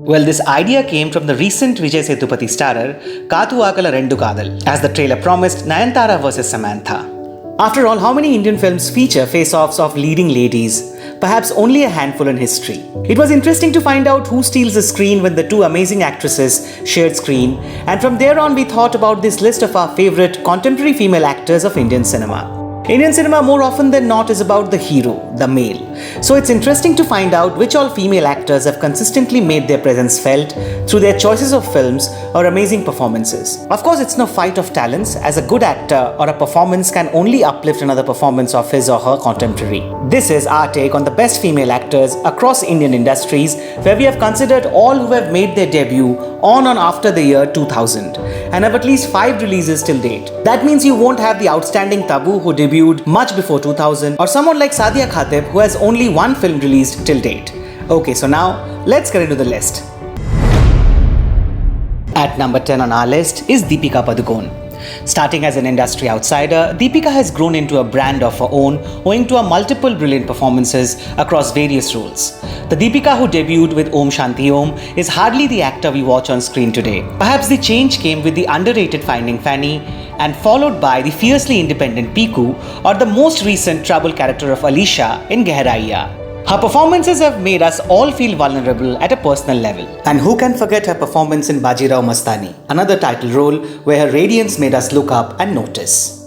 Well, this idea came from the recent Vijay Sethupathi starrer Kaathu Aakala Rendu Kadal, as the trailer promised Nayanthara versus Samantha. After all, how many Indian films feature face-offs of leading ladies? Perhaps only a handful in history. It was interesting to find out who steals the screen when the two amazing actresses shared screen, and from there on we thought about this list of our favorite contemporary female actors of Indian cinema. Indian cinema more often than not is about the hero, the male. So it's interesting to find out which all female actors have consistently made their presence felt through their choices of films or amazing performances. Of course, it's no fight of talents, as a good actor or a performance can only uplift another performance of his or her contemporary. This is our take on the best female actors across Indian industries, where we have considered all who have made their debut on or after the year 2000 and have at least 5 releases till date. That means you won't have the outstanding Tabu who debuted much before 2000, or someone like Sadia Khatib who has only one film released till date. Okay, so now let's get into the list. At number 10 on our list is DeepikaPadukone. Starting as an industry outsider, Deepika has grown into a brand of her own owing to her multiple brilliant performances across various roles. The Deepika who debuted with Om Shanti Om is hardly the actor we watch on screen today. Perhaps the change came with the underrated Finding Fanny and followed by the fiercely independent Piku, or the most recent trouble character of Alisha in Gehraiya. Her performances have made us all feel vulnerable at a personal level. And who can forget her performance in Bajirao Mastani, another title role where her radiance made us look up and notice.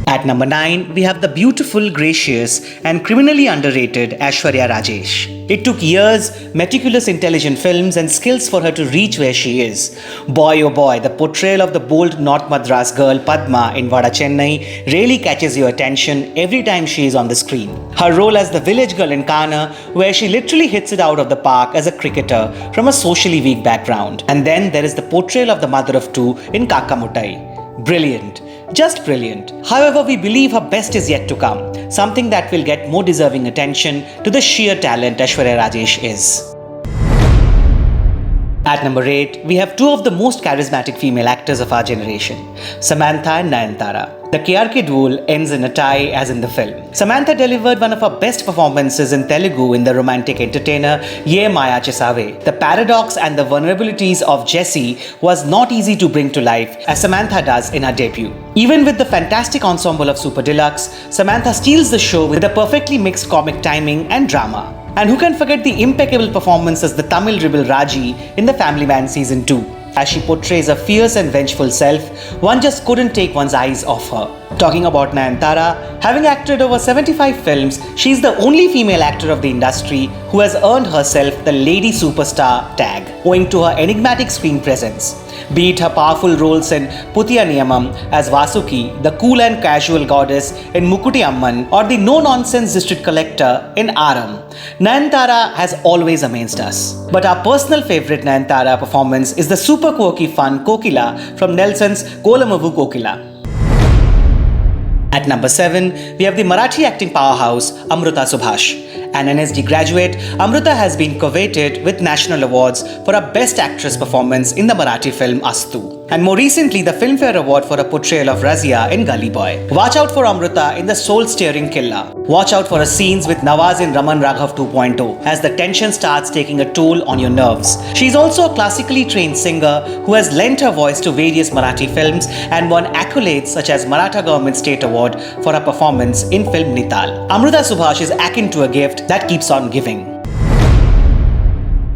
At number 9, we have the beautiful, gracious and criminally underrated Ashwarajesh. It took years, meticulous intelligent films and skills for her to reach where she is. Boy oh boy, the portrayal of the bold North Madras girl Padma in Vada Chennai really catches your attention every time she is on the screen. Her role as the village girl in Kana, where she literally hits it out of the park as a cricketer from a socially weak background. And then there is the portrayal of the mother of two in Kakamuttai. Brilliant. Just brilliant. However, we believe her best is yet to come, something that will get more deserving attention to the sheer talent Ashwarajesh is. At number 8, we have two of the most charismatic female actors of our generation, Samantha and Nayanthara. The KRK duel ends in a tie as in the film. Samantha delivered one of her best performances in Telugu in the romantic entertainer Ye Maya Chesave. The paradox and the vulnerabilities of Jessie was not easy to bring to life as Samantha does in her debut. Even with the fantastic ensemble of Super Deluxe, Samantha steals the show with a perfectly mixed comic timing and drama. And who can forget the impeccable performance as the Tamil rebel Raji in The Family Man Season 2. As she portrays a fierce and vengeful self, one just couldn't take one's eyes off her. Talking about Nayanthara, having acted over 75 films, she is the only female actor of the industry who has earned herself the Lady Superstar tag, owing to her enigmatic screen presence. Be it her powerful roles in Puthiya Niyamam as Vasuki, the cool and casual goddess in Mukuti Amman, or the no-nonsense district collector in Aram, Nayanthara has always amazed us. But our personal favorite Nayanthara performance is the super quirky fun Kokila from Nelson's Kolamavu Kokila. At number 7, we have the Marathi acting powerhouse Amrita Subhash. An NSD graduate, Amrita has been coveted with national awards for her Best Actress performance in the Marathi film Astu, and more recently the Filmfare Award for her portrayal of Razia in Gully Boy. Watch out for Amrita in the soul-stirring Killa. Watch out for her scenes with Nawaz in Raman Raghav 2.0 as the tension starts taking a toll on your nerves. She is also a classically trained singer who has lent her voice to various Marathi films and won accolades such as Maratha Government State Award for her performance in film Nital. Amrita Subhash is akin to a gift that keeps on giving.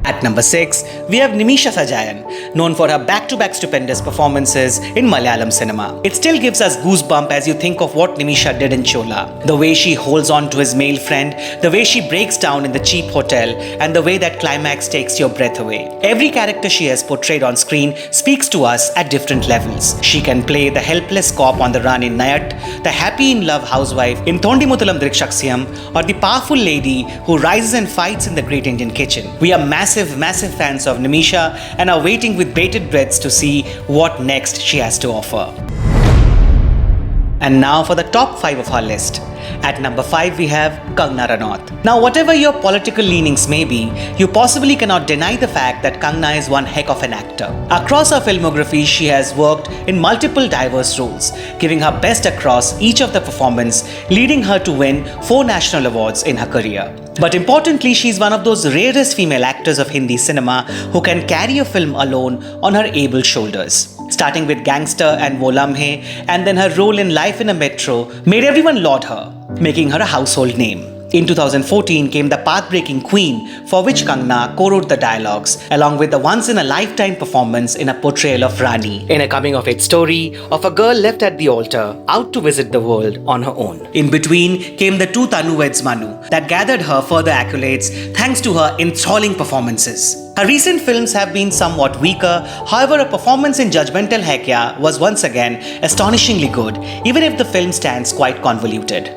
At number 6, we have Nimisha Sajayan, known for her back-to-back stupendous performances in Malayalam cinema. It still gives us goosebumps as you think of what Nimisha did in Chola. The way she holds on to his male friend, the way she breaks down in the cheap hotel, and the way that climax takes your breath away. Every character she has portrayed on screen speaks to us at different levels. She can play the helpless cop on the run in Nayat, the happy-in-love housewife in Thondimuthalam Drikshaksiyam, or the powerful lady who rises and fights in the Great Indian Kitchen. We are massive fans of Nimisha and are waiting with bated breaths to see what next she has to offer. And now for the top 5 of our list. At number 5, we have Kangana Ranaut. Now, whatever your political leanings may be, you possibly cannot deny the fact that Kangana is one heck of an actor. Across her filmography, she has worked in multiple diverse roles, giving her best across each of the performances, leading her to win 4 national awards in her career. But importantly, she's one of those rarest female actors of Hindi cinema who can carry a film alone on her able shoulders. Starting with Gangster and Wo Lamhe, and then her role in Life in a Metro made everyone laud her, making her a household name. In 2014 came the path-breaking Queen, for which Kangana co-wrote the dialogues, along with the once-in-a-lifetime performance in a portrayal of Rani, in a coming-of-age story of a girl left at the altar, out to visit the world on her own. In between came the two Tanu Weds Manu that gathered her further accolades thanks to her enthralling performances. Her recent films have been somewhat weaker, however her performance in Judgmental Hai Kya was once again astonishingly good, even if the film stands quite convoluted.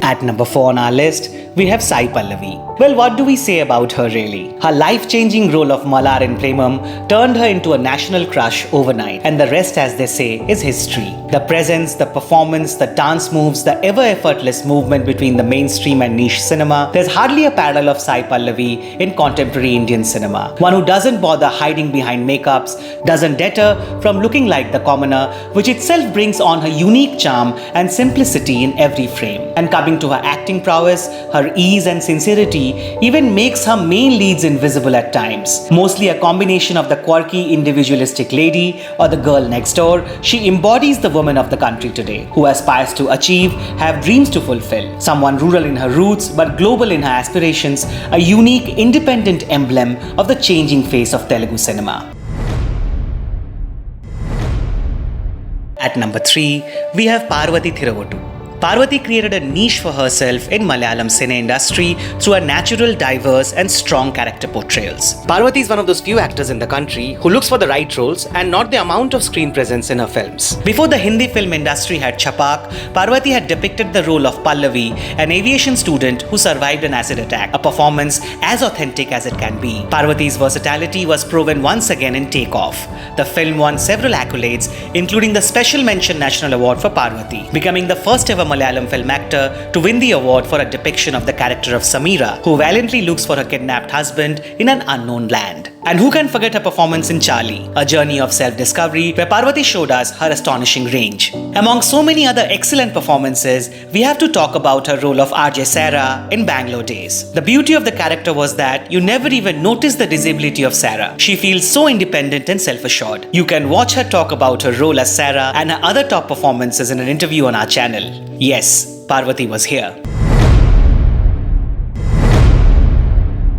At number 4 on our list, we have Sai Pallavi. Well, what do we say about her really? Her life-changing role of Malar in Premam turned her into a national crush overnight, and the rest, as they say, is history. The presence, the performance, the dance moves, the ever-effortless movement between the mainstream and niche cinema. There's hardly a parallel of Sai Pallavi in contemporary Indian cinema. One who doesn't bother hiding behind makeups, doesn't deter from looking like the commoner, which itself brings on her unique charm and simplicity in every frame. And coming to her acting prowess, her ease and sincerity even makes her main leads invisible at times. Mostly a combination of the quirky individualistic lady or the girl next door, she embodies the woman of the country today, who aspires to achieve, have dreams to fulfill. Someone rural in her roots but global in her aspirations, a unique independent emblem of the changing face of Telugu cinema. At number 3, we have Parvati Thiravottu. Parvati created a niche for herself in Malayalam cine industry through her natural, diverse and strong character portrayals. Parvati is one of those few actors in the country who looks for the right roles and not the amount of screen presence in her films. Before the Hindi film industry had Chapak, Parvati had depicted the role of Pallavi, an aviation student who survived an acid attack, a performance as authentic as it can be. Parvati's versatility was proven once again in Take Off. The film won several accolades, including the Special Mention National Award for Parvati, becoming the first ever Malayalam film actor to win the award for a depiction of the character of Sameera, who valiantly looks for her kidnapped husband in an unknown land. And who can forget her performance in Charlie, a journey of self-discovery where Parvati showed us her astonishing range. Among so many other excellent performances, we have to talk about her role of RJ Sarah in Bangalore Days. The beauty of the character was that you never even notice the disability of Sarah. She feels so independent and self-assured. You can watch her talk about her role as Sarah and her other top performances in an interview on our channel. Yes, Parvati was here.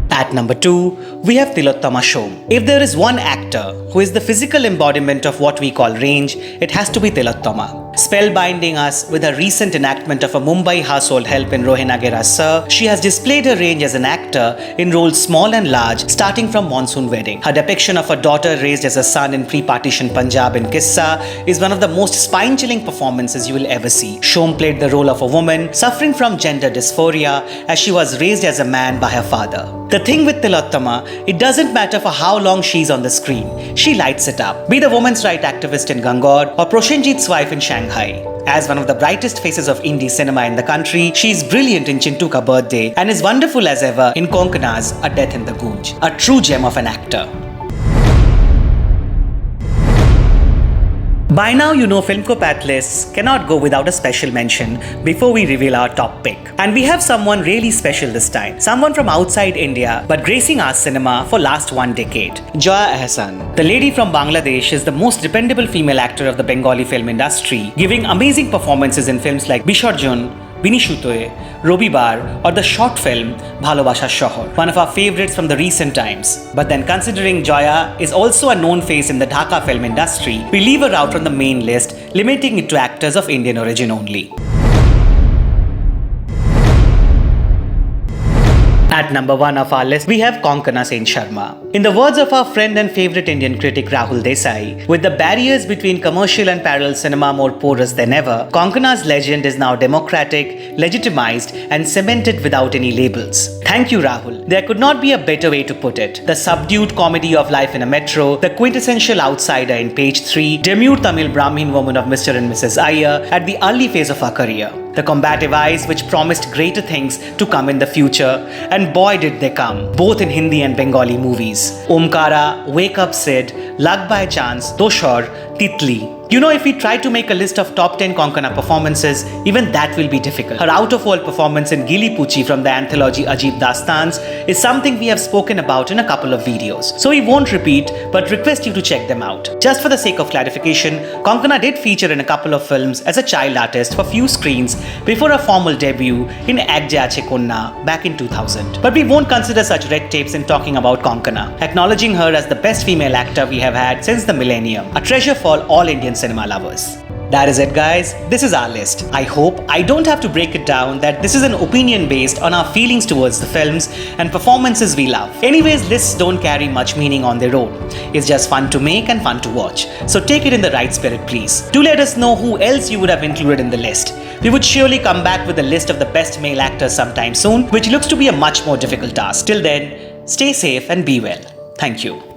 At number 2, we have Tilottama Shom. If there is one actor who is the physical embodiment of what we call range, it has to be Tilottama. Spellbinding us with her recent enactment of a Mumbai household help in Rohinagera Sir, she has displayed her range as an actor in roles small and large, starting from Monsoon Wedding. Her depiction of a daughter raised as a son in pre-partition Punjab in Kissa is one of the most spine-chilling performances you will ever see. Shom played the role of a woman suffering from gender dysphoria as she was raised as a man by her father. The thing with Tilottama, it doesn't matter for how long she's on the screen. She lights it up. Be the women's rights activist in Gangor or Proshenjit's wife in Shanghai. As one of the brightest faces of indie cinema in the country, she is brilliant in Chintu Ka Birthday and is wonderful as ever in Konkana's A Death in the Gunj. A true gem of an actor. By now, you know Filmcopath lists cannot go without a special mention before we reveal our top pick. And we have someone really special this time. Someone from outside India but gracing our cinema for last 1 decade. Joya Hassan. The lady from Bangladesh is the most dependable female actor of the Bengali film industry, giving amazing performances in films like Bishorjon, Binishutoe, Robibar or the short film Bhalobasha Shohor, one of our favorites from the recent times. But then considering Joya is also a known face in the Dhaka film industry, we leave her out from the main list, limiting it to actors of Indian origin only. At number 1 of our list, we have Konkona Sen Sharma. In the words of our friend and favorite Indian critic Rahul Desai, with the barriers between commercial and parallel cinema more porous than ever, Konkona's legend is now democratic, legitimized and cemented without any labels. Thank you, Rahul. There could not be a better way to put it. The subdued comedy of Life in a Metro, the quintessential outsider in Page 3, demure Tamil Brahmin woman of Mr. and Mrs. Iyer at the early phase of her career. The combative eyes which promised greater things to come in the future, and boy did they come, both in Hindi and Bengali movies. Omkara, Wake Up Sid, Lag by Chance, Doshor, Titli. You know, if we try to make a list of top 10 Konkona performances, even that will be difficult. Her out-of-world performance in Gili Puchi from the anthology Ajib Dastans is something we have spoken about in a couple of videos. So we won't repeat, but request you to check them out. Just for the sake of clarification, Konkona did feature in a couple of films as a child artist for few screens before a formal debut in Ek Ache Konna back in 2000. But we won't consider such red tapes in talking about Konkona, acknowledging her as the best female actor we have had since the millennium, a treasure for all Indian cinema lovers. That is it, guys. This is our list. I hope I don't have to break it down that this is an opinion based on our feelings towards the films and performances we love. Anyways, lists don't carry much meaning on their own. It's just fun to make and fun to watch. So take it in the right spirit, please. Do let us know who else you would have included in the list. We would surely come back with a list of the best male actors sometime soon, which looks to be a much more difficult task. Till then, stay safe and be well. Thank you.